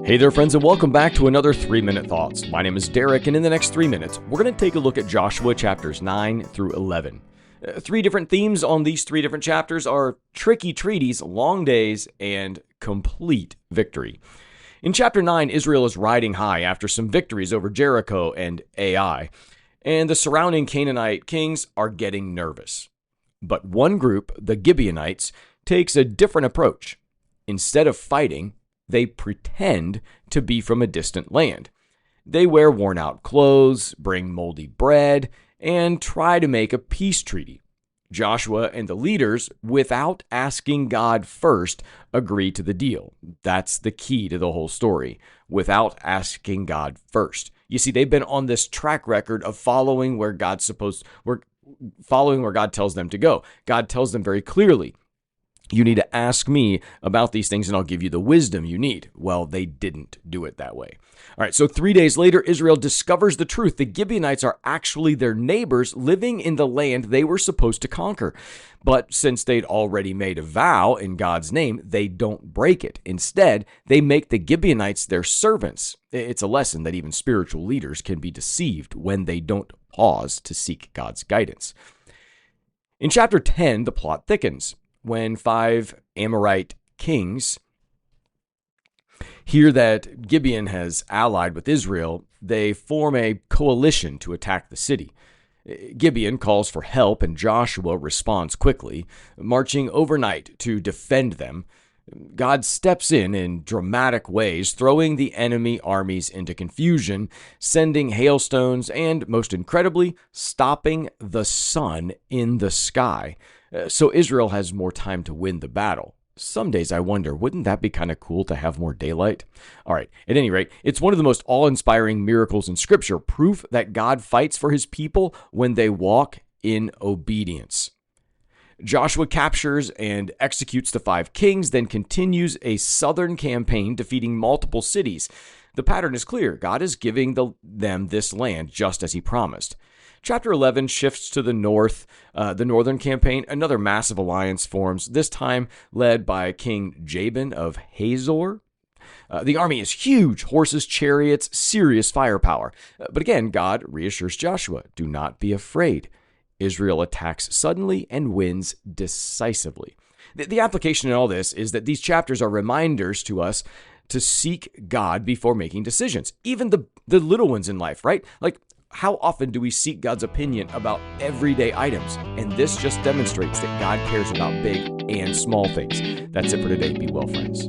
Hey there, friends, and welcome back to another 3-Minute Thoughts. My name is Derek, and in the next 3 minutes, we're going to take a look at Joshua chapters 9 through 11. Three different themes on these three different chapters are tricky treaties, long days, and complete victory. In chapter 9, Israel is riding high after some victories over Jericho and Ai, and the surrounding Canaanite kings are getting nervous. But one group, the Gibeonites, takes a different approach. Instead of fighting, they pretend to be from a distant land. They wear worn-out clothes, bring moldy bread, and try to make a peace treaty. Joshua and the leaders, without asking God first, agree to the deal. That's the key to the whole story. Without asking God first. You see, they've been on this track record of following where God tells them to go. God tells them very clearly, you need to ask me about these things and I'll give you the wisdom you need. Well, they didn't do it that way. All right, so 3 days later, Israel discovers the truth. The Gibeonites are actually their neighbors living in the land they were supposed to conquer. But since they'd already made a vow in God's name, they don't break it. Instead, they make the Gibeonites their servants. It's a lesson that even spiritual leaders can be deceived when they don't pause to seek God's guidance. In chapter 10, the plot thickens. When 5 Amorite kings hear that Gibeon has allied with Israel, they form a coalition to attack the city. Gibeon calls for help and Joshua responds quickly, marching overnight to defend them. God steps in dramatic ways, throwing the enemy armies into confusion, sending hailstones, and, most incredibly, stopping the sun in the sky. So Israel has more time to win the battle. Some days I wonder, wouldn't that be kind of cool to have more daylight? All right, at any rate, it's one of the most awe-inspiring miracles in Scripture, proof that God fights for his people when they walk in obedience. Joshua captures and executes the 5 kings, then continues a southern campaign, defeating multiple cities. The pattern is clear. God is giving them this land just as he promised. Chapter 11 shifts to the north. The northern campaign, another massive alliance forms, this time led by King Jabin of Hazor. The army is huge, horses, chariots, serious firepower. But again, God reassures Joshua, do not be afraid. Israel attacks suddenly and wins decisively. The application in all this is that these chapters are reminders to us to seek God before making decisions, even the little ones in life, right? Like, how often do we seek God's opinion about everyday items? And this just demonstrates that God cares about big and small things. That's it for today. Be well, friends.